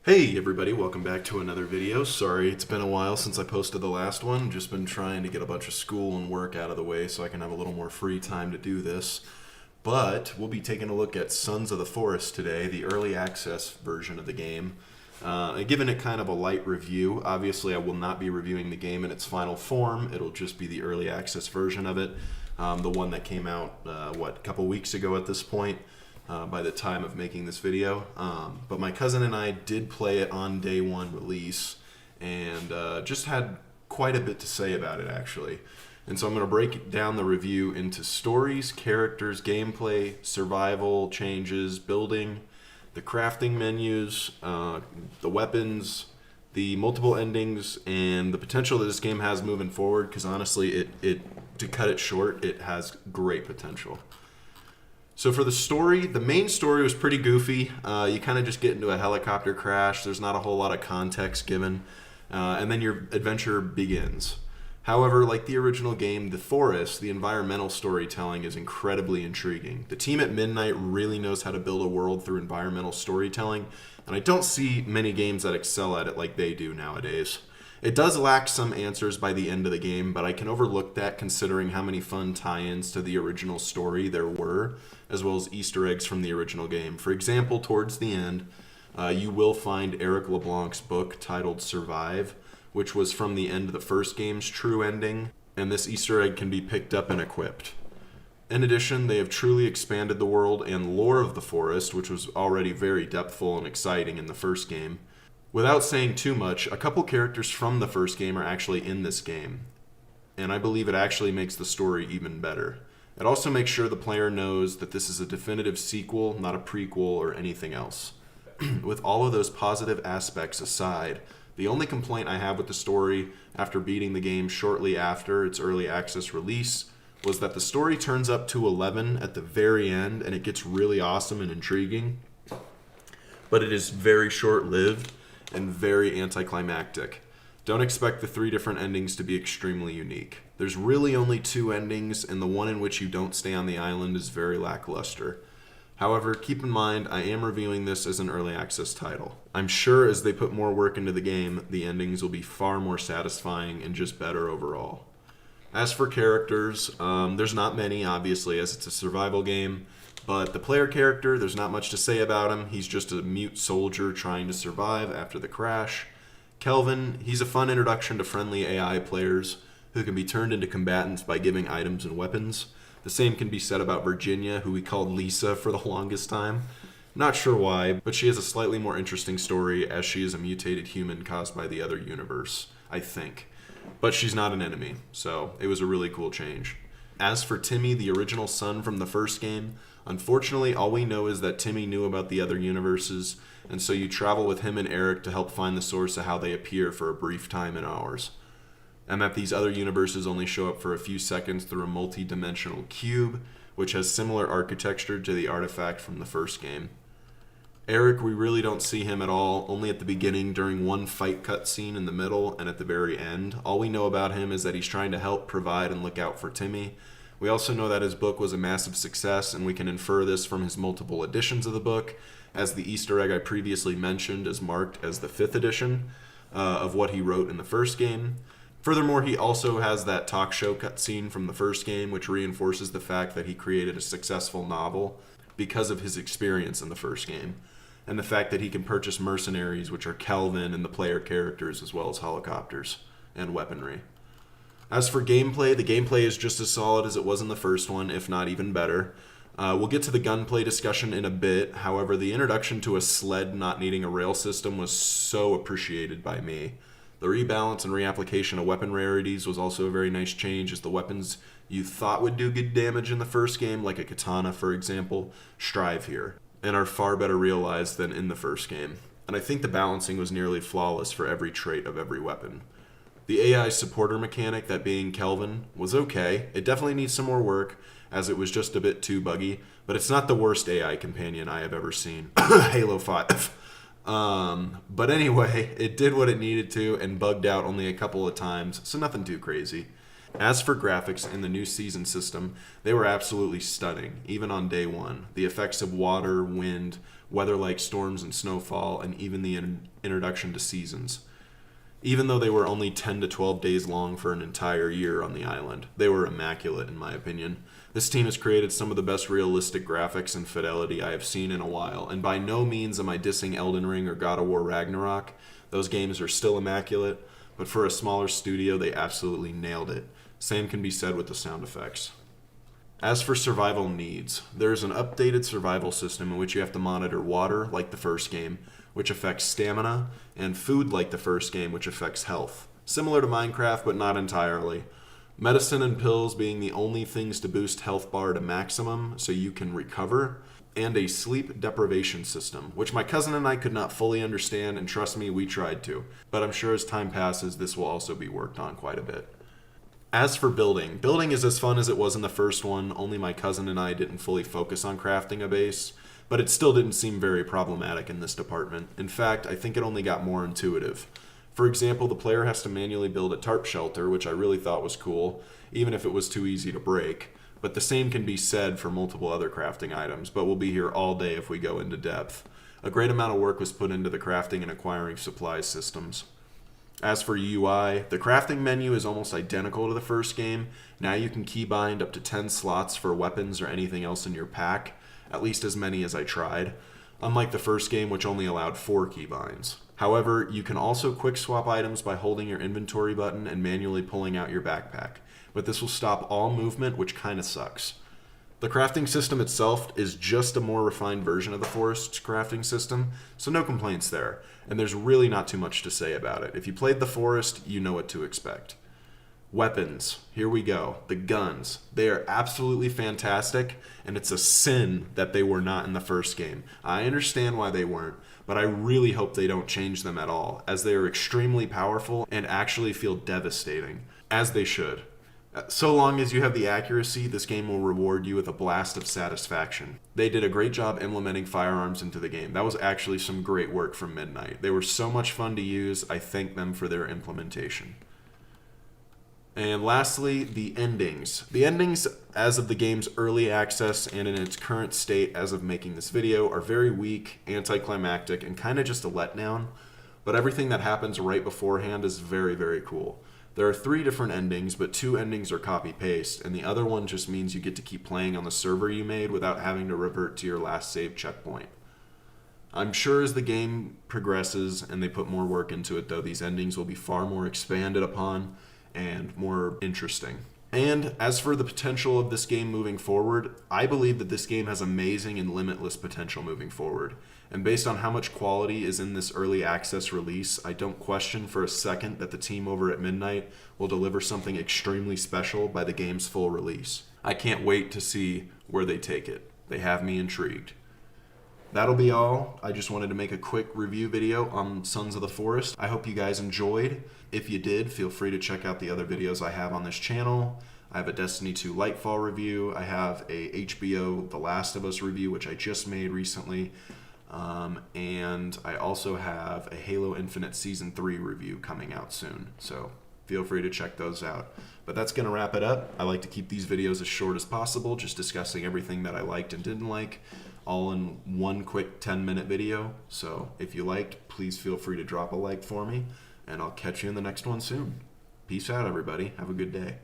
Hey everybody, welcome back to another video. Sorry, it's been a while since I posted the last one. Just been trying to get a bunch of school and work out of the way so I can have a little more free time to do this. But we'll be taking a look at Sons of the Forest today, the early access version of the game. And giving it kind of a light review. Obviously, I will not be reviewing the game in its final form. It'll just be the early access version of it. The one that came out, a couple weeks ago at this point. By the time of making this video. But my cousin and I did play it on day one release and just had quite a bit to say about it actually. And so I'm going to break down the review into stories, characters, gameplay, survival, changes, building, the crafting menus, the weapons, the multiple endings, and the potential that this game has moving forward, because honestly, to cut it short, it has great potential. So for the story, the main story was pretty goofy. You kind of just get into a helicopter crash. There's not a whole lot of context given. And then your adventure begins. However, like the original game, The Forest, the environmental storytelling is incredibly intriguing. The team at Midnight really knows how to build a world through environmental storytelling, and I don't see many games that excel at it like they do nowadays. It does lack some answers by the end of the game, but I can overlook that considering how many fun tie-ins to the original story there were, as well as Easter eggs from the original game. For example, towards the end, you will find Eric LeBlanc's book titled Survive, which was from the end of the first game's true ending, and this Easter egg can be picked up and equipped. In addition, they have truly expanded the world and lore of the forest, which was already very depthful and exciting in the first game. Without saying too much, a couple characters from the first game are actually in this game, and I believe it actually makes the story even better. It also makes sure the player knows that this is a definitive sequel, not a prequel or anything else. With all of those positive aspects aside, the only complaint I have with the story after beating the game shortly after its early access release was that the story turns up to 11 at the very end and it gets really awesome and intriguing, but it is very short-lived and very anticlimactic. Don't expect the 3 different endings to be extremely unique. There's really only 2 endings, and the one in which you don't stay on the island is very lackluster. However, keep in mind, I am reviewing this as an early access title. I'm sure as they put more work into the game, the endings will be far more satisfying and just better overall. As for characters, there's not many, obviously, as it's a survival game. But the player character, there's not much to say about him. He's just a mute soldier trying to survive after the crash. Kelvin, he's a fun introduction to friendly AI players who can be turned into combatants by giving items and weapons. The same can be said about Virginia, who we called Lisa for the longest time. Not sure why, but she has a slightly more interesting story as she is a mutated human caused by the other universe, I think. But she's not an enemy, so it was a really cool change. As for Timmy, the original son from the first game, unfortunately, all we know is that Timmy knew about the other universes, and so you travel with him and Eric to help find the source of how they appear for a brief time in ours. These other universes only show up for a few seconds through a multi-dimensional cube, which has similar architecture to the artifact from the first game. Eric, we really don't see him at all, only at the beginning during one fight cutscene in the middle and at the very end. All we know about him is that he's trying to help, provide, and look out for Timmy. We also know that his book was a massive success, and we can infer this from his multiple editions of the book, as the Easter egg I previously mentioned is marked as the 5th edition of what he wrote in the first game. Furthermore, he also has that talk show cutscene from the first game, which reinforces the fact that he created a successful novel because of his experience in the first game, and the fact that he can purchase mercenaries, which are Kelvin and the player characters, as well as helicopters and weaponry. As for gameplay, the gameplay is just as solid as it was in the first one, if not even better. We'll get to the gunplay discussion in a bit. However, the introduction to a sled not needing a rail system was so appreciated by me. The rebalance and reapplication of weapon rarities was also a very nice change, as the weapons you thought would do good damage in the first game, like a katana for example, strive here, and are far better realized than in the first game. And I think the balancing was nearly flawless for every trait of every weapon. The AI supporter mechanic, that being Kelvin, was okay. It definitely needs some more work, as it was just a bit too buggy, but it's not the worst AI companion I have ever seen. Halo 5. But anyway, it did what it needed to and bugged out only a couple of times, so nothing too crazy. As for graphics in the new season system, they were absolutely stunning, even on day one. The effects of water, wind, weather like storms and snowfall, and even the introduction to seasons. Even though they were only 10 to 12 days long for an entire year on the island, they were immaculate in my opinion. This team has created some of the best realistic graphics and fidelity I have seen in a while, and by no means am I dissing Elden Ring or God of War Ragnarok. Those games are still immaculate, but for a smaller studio, they absolutely nailed it. Same can be said with the sound effects. As for survival needs, there is an updated survival system in which you have to monitor water, like the first game, which affects stamina, and food like the first game, which affects health. Similar to Minecraft, but not entirely. Medicine and pills being the only things to boost health bar to maximum so you can recover, and a sleep deprivation system, which my cousin and I could not fully understand, and trust me, we tried to. But I'm sure as time passes, this will also be worked on quite a bit. As for building is as fun as it was in the first one, only my cousin and I didn't fully focus on crafting a base, but it still didn't seem very problematic in this department. In fact, I think it only got more intuitive. For example, the player has to manually build a tarp shelter, which I really thought was cool, even if it was too easy to break. But the same can be said for multiple other crafting items, but we'll be here all day if we go into depth. A great amount of work was put into the crafting and acquiring supplies systems. As for UI, the crafting menu is almost identical to the first game. Now you can keybind up to 10 slots for weapons or anything else in your pack, at least as many as I tried, unlike the first game which only allowed 4 keybinds. However, you can also quick swap items by holding your inventory button and manually pulling out your backpack, but this will stop all movement, which kinda sucks. The crafting system itself is just a more refined version of the Forest's crafting system, so no complaints there, and there's really not too much to say about it. If you played the Forest, you know what to expect. Weapons, here we go. The guns, they are absolutely fantastic, and it's a sin that they were not in the first game. I understand why they weren't, but I really hope they don't change them at all, as they are extremely powerful and actually feel devastating, as they should. So long as you have the accuracy, this game will reward you with a blast of satisfaction. They did a great job implementing firearms into the game. That was actually some great work from Midnight. They were so much fun to use. I thank them for their implementation. And lastly, the endings. The endings as of the game's early access and in its current state as of making this video are very weak, anticlimactic, and kind of just a letdown. But everything that happens right beforehand is very, very cool. There are 3 different endings, but 2 endings are copy-paste, and the other one just means you get to keep playing on the server you made without having to revert to your last save checkpoint. I'm sure as the game progresses and they put more work into it, though, these endings will be far more expanded upon and more interesting. And as for the potential of this game moving forward, I believe that this game has amazing and limitless potential moving forward. And based on how much quality is in this early access release, I don't question for a second that the team over at Midnight will deliver something extremely special by the game's full release. I can't wait to see where they take it. They have me intrigued. That'll be all. I just wanted to make a quick review video on Sons of the Forest. I hope you guys enjoyed. If you did, feel free to check out the other videos I have on this channel. I have a Destiny 2 Lightfall review. I have a HBO The Last of Us review, which I just made recently. And I also have a Halo Infinite Season 3 review coming out soon. So feel free to check those out. But that's going to wrap it up. I like to keep these videos as short as possible, just discussing everything that I liked and didn't like, all in one quick 10-minute video. So if you liked, please feel free to drop a like for me, and I'll catch you in the next one soon. Peace out, everybody. Have a good day.